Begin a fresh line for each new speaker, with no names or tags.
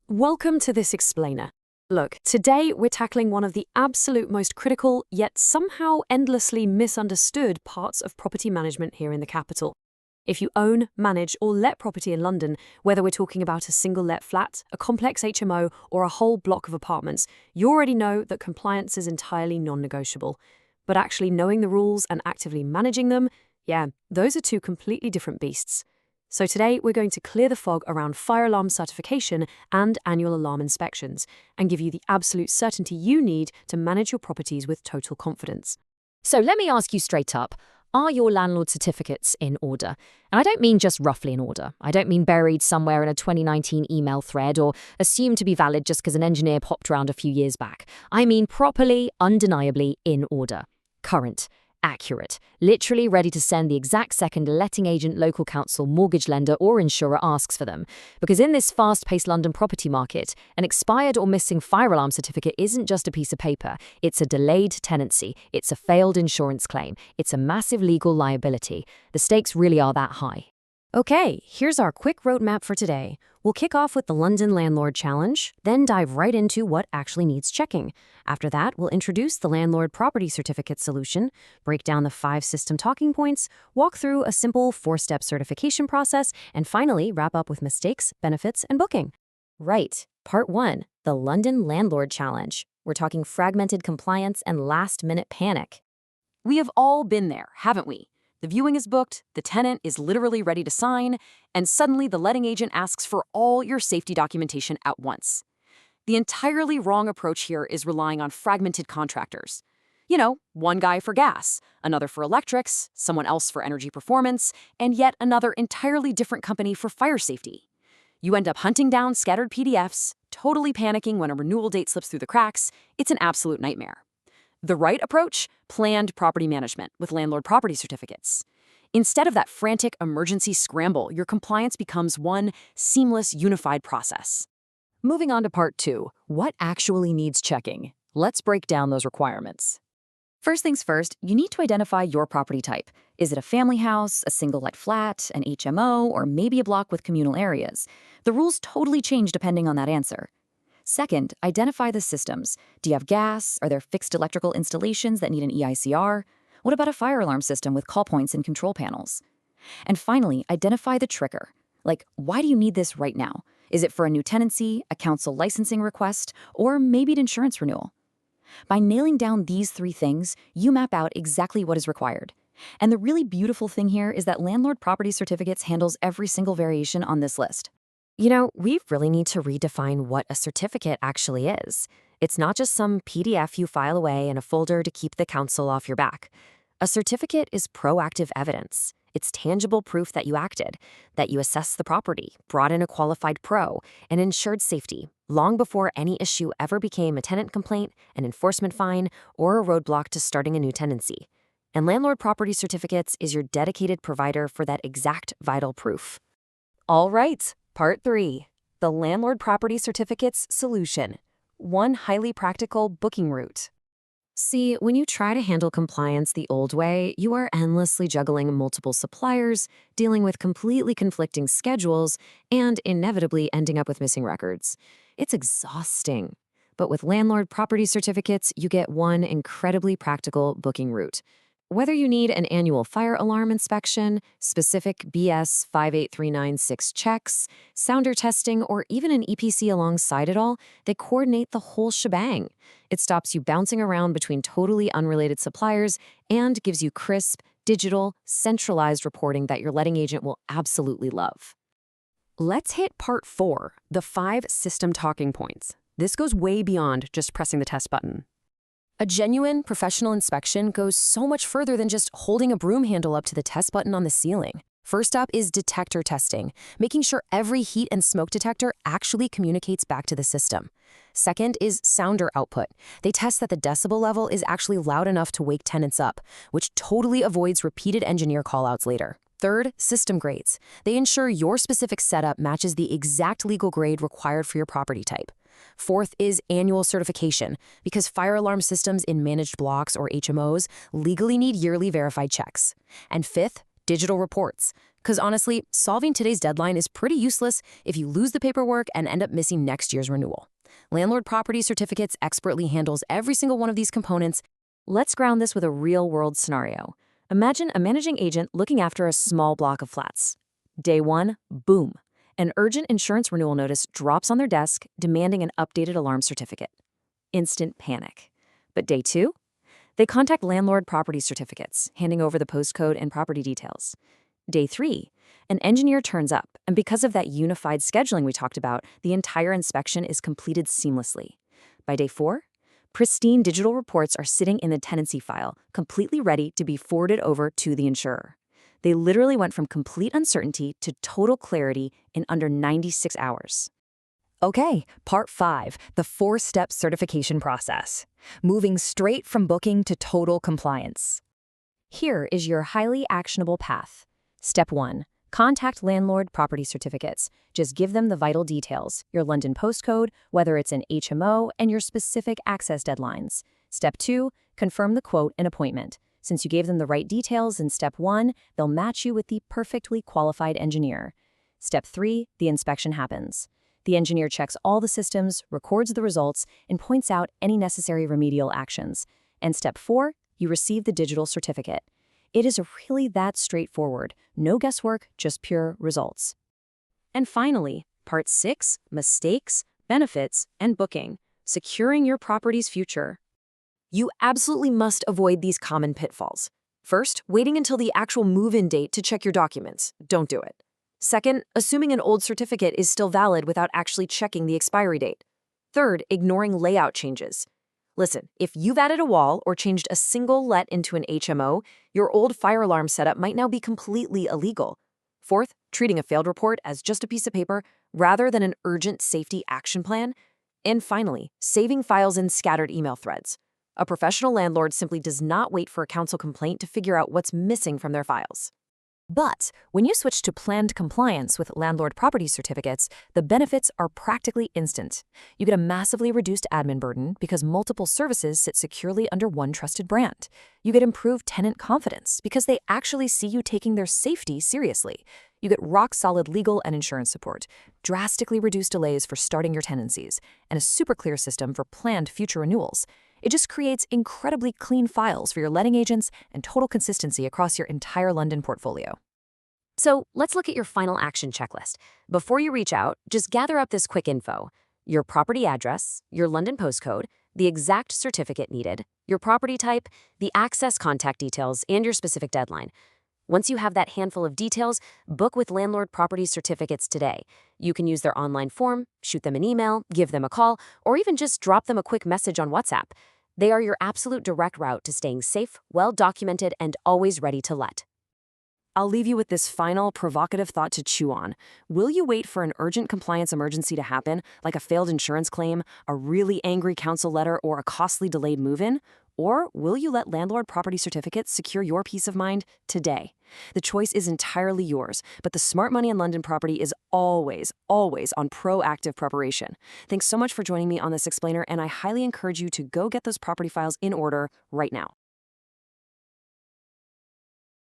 Welcome to this explainer. Look, today we're tackling one of the absolute most critical, yet somehow endlessly misunderstood parts of property management here in the capital. If you own, manage, or let property in London, whether we're talking about a single let flat, a complex HMO, or a whole block of apartments, you already know that compliance is entirely non-negotiable. But actually knowing the rules and actively managing them, those are two completely different beasts. So today we're going to clear the fog around fire alarm certification and annual alarm inspections and give you the absolute certainty you need to manage your properties with total confidence.
So let me ask you straight up, are your landlord certificates in order? And I don't mean just roughly in order. I don't mean buried somewhere in a 2019 email thread or assumed to be valid just because an engineer popped around a few years back. I mean properly, undeniably in order. Current. Accurate, literally ready to send the exact second a letting agent, local council, mortgage lender or insurer asks for them. Because in this fast-paced London property market, an expired or missing fire alarm certificate isn't just a piece of paper. It's a delayed tenancy. It's a failed insurance claim. It's a massive legal liability. The stakes really are that high.
Okay, here's our quick roadmap for today. We'll kick off with the London Landlord Challenge, then dive right into what actually needs checking. After that, we'll introduce the Landlord Property Certificate solution, break down the 5 system talking points, walk through a simple 4-step certification process, and finally wrap up with mistakes, benefits, and booking. Right, Part 1, the London Landlord Challenge. We're talking fragmented compliance and last-minute panic.
We have all been there, haven't we? The viewing is booked, the tenant is literally ready to sign, and suddenly the letting agent asks for all your safety documentation at once. The entirely wrong approach here is relying on fragmented contractors. You know, one guy for gas, another for electrics, someone else for energy performance, and yet another entirely different company for fire safety. You end up hunting down scattered PDFs, totally panicking when a renewal date slips through the cracks. It's an absolute nightmare. The right approach? Planned property management with landlord property certificates. Instead of that frantic emergency scramble, your compliance becomes one seamless, unified process.
Moving on to Part 2, what actually needs checking? Let's break down those requirements. First things first, you need to identify your property type. Is it a family house, a single-let flat, an HMO, or maybe a block with communal areas? The rules totally change depending on that answer. Second, identify the systems. Do you have gas? Are there fixed electrical installations that need an EICR? What about a fire alarm system with call points and control panels? And finally, identify the trigger. Like, why do you need this right now? Is it for a new tenancy, a council licensing request, or maybe an insurance renewal? By nailing down these 3 things, you map out exactly what is required. And the really beautiful thing here is that Landlord Property Certificates handles every single variation on this list.
You know, we really need to redefine what a certificate actually is. It's not just some PDF you file away in a folder to keep the council off your back. A certificate is proactive evidence. It's tangible proof that you acted, that you assessed the property, brought in a qualified pro, and ensured safety, long before any issue ever became a tenant complaint, an enforcement fine, or a roadblock to starting a new tenancy. And Landlord Property Certificates is your dedicated provider for that exact vital proof. All right. Part 3, the Landlord Property Certificates solution. One highly practical booking route. See, when you try to handle compliance the old way, you are endlessly juggling multiple suppliers, dealing with completely conflicting schedules, and inevitably ending up with missing records. It's exhausting. But with Landlord Property Certificates, you get one incredibly practical booking route. Whether you need an annual fire alarm inspection, specific BS 58396 checks, sounder testing, or even an EPC alongside it all, they coordinate the whole shebang. It stops you bouncing around between totally unrelated suppliers and gives you crisp, digital, centralized reporting that your letting agent will absolutely love. Let's hit Part 4, the 5 system talking points. This goes way beyond just pressing the test button. A genuine professional inspection goes so much further than just holding a broom handle up to the test button on the ceiling. First up is detector testing, making sure every heat and smoke detector actually communicates back to the system. Second is sounder output. They test that the decibel level is actually loud enough to wake tenants up, which totally avoids repeated engineer callouts later. Third, system grades. They ensure your specific setup matches the exact legal grade required for your property type. Fourth is annual certification, because fire alarm systems in managed blocks or HMOs legally need yearly verified checks. And fifth, digital reports.
Because honestly, solving today's deadline is pretty useless if you lose the paperwork and end up missing next year's renewal. Landlord Property Certificates expertly handles every single one of these components. Let's ground this with a real-world scenario. Imagine a managing agent looking after a small block of flats. Day 1, boom. An urgent insurance renewal notice drops on their desk demanding an updated alarm certificate. Instant panic. But day 2? They contact Landlord Property Certificates, handing over the postcode and property details. Day 3, an engineer turns up, and because of that unified scheduling we talked about, the entire inspection is completed seamlessly. By day 4, pristine digital reports are sitting in the tenancy file, completely ready to be forwarded over to the insurer. They literally went from complete uncertainty to total clarity in under 96 hours.
Okay, part 5, the 4-step certification process. Moving straight from booking to total compliance. Here is your highly actionable path. Step 1. Contact Landlord Property Certificates. Just give them the vital details, your London postcode, whether it's an HMO, and your specific access deadlines. Step 2. Confirm the quote and appointment. Since you gave them the right details in Step 1, they'll match you with the perfectly qualified engineer. Step 3. The inspection happens. The engineer checks all the systems, records the results, and points out any necessary remedial actions. And Step 4. You receive the digital certificate. It is really that straightforward. No guesswork, just pure results.
And finally, part 6, mistakes, benefits, and booking, securing your property's future. You absolutely must avoid these common pitfalls. First, waiting until the actual move-in date to check your documents. Don't do it. Second, assuming an old certificate is still valid without actually checking the expiry date. Third, ignoring layout changes. Listen, if you've added a wall or changed a single let into an HMO, your old fire alarm setup might now be completely illegal. Fourth, treating a failed report as just a piece of paper rather than an urgent safety action plan. And finally, saving files in scattered email threads. A professional landlord simply does not wait for a council complaint to figure out what's missing from their files.
But when you switch to planned compliance with Landlord Property Certificates, the benefits are practically instant. You get a massively reduced admin burden because multiple services sit securely under one trusted brand. You get improved tenant confidence because they actually see you taking their safety seriously. You get rock-solid legal and insurance support, drastically reduced delays for starting your tenancies, and a super clear system for planned future renewals. It just creates incredibly clean files for your letting agents and total consistency across your entire London portfolio.
So let's look at your final action checklist. Before you reach out, just gather up this quick info: your property address, your London postcode, the exact certificate needed, your property type, the access contact details, and your specific deadline. Once you have that handful of details, book with Landlord Property Certificates today. You can use their online form, shoot them an email, give them a call, or even just drop them a quick message on WhatsApp. They are your absolute direct route to staying safe, well-documented, and always ready to let.
I'll leave you with this final provocative thought to chew on. Will you wait for an urgent compliance emergency to happen, like a failed insurance claim, a really angry council letter, or a costly delayed move-in? Or will you let Landlord Property Certificates secure your peace of mind today? The choice is entirely yours, but the smart money in London property is always, always on proactive preparation. Thanks so much for joining me on this explainer, and I highly encourage you to go get those property files in order right now.